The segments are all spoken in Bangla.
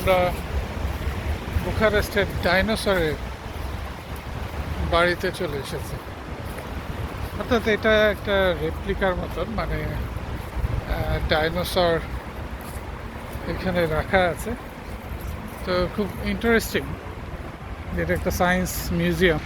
আমরা বুখারেস্টের ডাইনোসরের বাড়িতে চলে এসেছি। অর্থাৎ এটা একটা রেপ্লিকার মতন, মানে ডাইনোসর এখানে রাখা আছে। তো খুব ইন্টারেস্টিং, এটা একটা সায়েন্স মিউজিয়াম।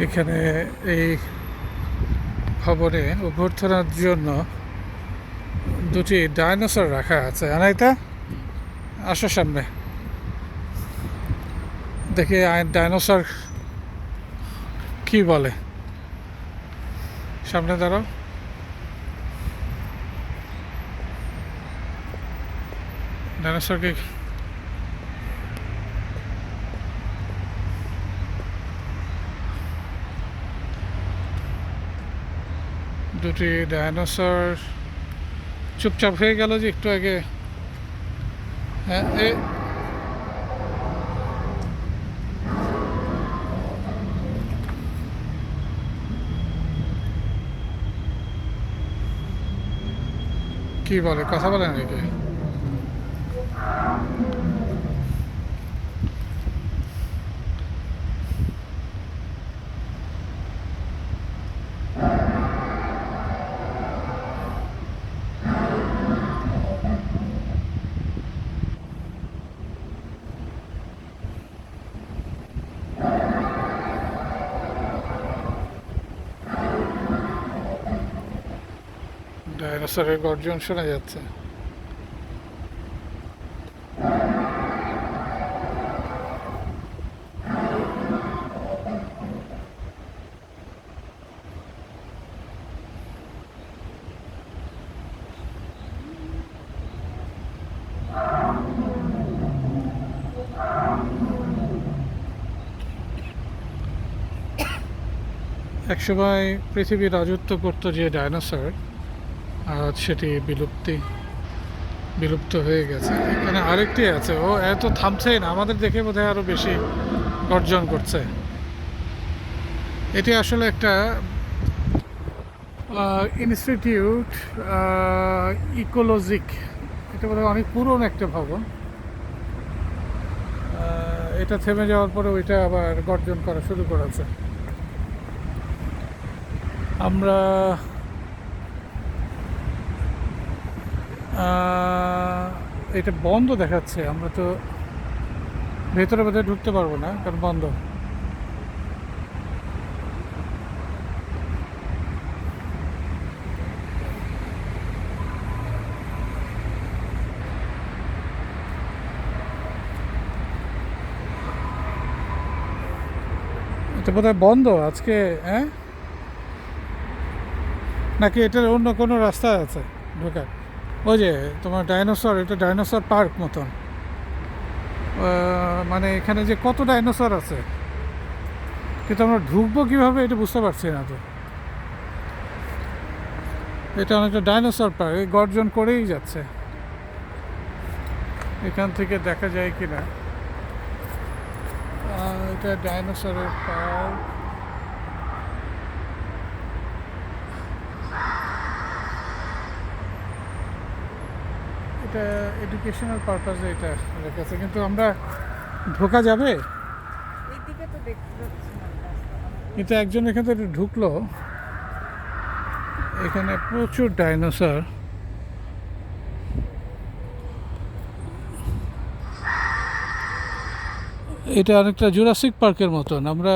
এখানে এই ভবনে অভ্যর্থনার জন্য দুটি ডাইনোসর রাখা আছে। আনাইতা, আসো সামনে দেখি ডাইনোসর কি বলে। সামনে দাঁড়াও। ডাইনোসরকে দুটি ডাইনোসর চুপচাপ হয়ে গেল যে একটু আগে। হ্যাঁ, কি বলে, কথা বলে নাকি? ডাইনোসরের গর্জন শোনা যাচ্ছে। একসময় পৃথিবী রাজত্ব করতো যে ডাইনোসর, আজ সেটি বিলুপ্ত হয়ে গেছে। এখানে আরেকটি আছে, ও এত থামছেই না, আমাদের দেখে বোধহয় আরো বেশি গর্জন করছে। এটি আসলে একটা ইনস্টিটিউট ইকোলজিক, এটা বোধহয় অনেক পুরনো একটা ভবন। এটা থেমে যাওয়ার পরে ওইটা আবার গর্জন করা শুরু করেছে। আমরা এটা বন্ধ দেখাচ্ছে, আমরা তো ভেতরে বোধহয় ঢুকতে পারবো না, কারণ বন্ধ। এটা বোধহয় বন্ধ আজকে। হ্যাঁ, নাকি এটার অন্য কোনো রাস্তা আছে ঢোকার? ওই যে তোমার ডাইনোসর, এটা ডাইনোসর পার্ক মতন। মানে এখানে যে কত ডাইনোসর আছে, কিন্তু আমরা ঢুকবো কীভাবে এটা বুঝতে পারছি না। তো এটা অনেকটা ডাইনোসর পার্ক, গর্জন করেই যাচ্ছে। এখান থেকে দেখা যায় কি না। এটা ডাইনোসরের পার্ক। এটা এডুকেশনাল পারপাসে এটা রেখেছে, কিন্তু আমরা ঢোকা যাবে? কিন্তু একজন এখান থেকে ঢুকলো। এখানে প্রচুর ডাইনোসর। এটা অনেকটা জুরাসিক পার্কের মতন, আমরা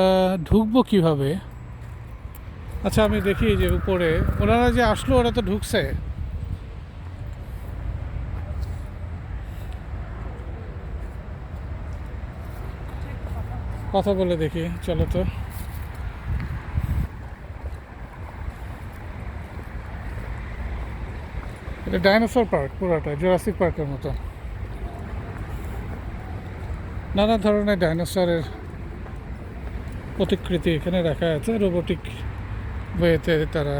ঢুকবো কিভাবে? আচ্ছা, আমি দেখি যে উপরে ওনারা যে আসলো, ওরা তো ঢুকছে। কথা বলে দেখি, চলো তো। এটা ডাইনোসর পার্ক, পুরোটা জুরাসিক পার্কের মতো। নানা ধরনের ডাইনোসরের প্রতিকৃতি এখানে রাখা আছে, রোবোটিক ওয়েতে তারা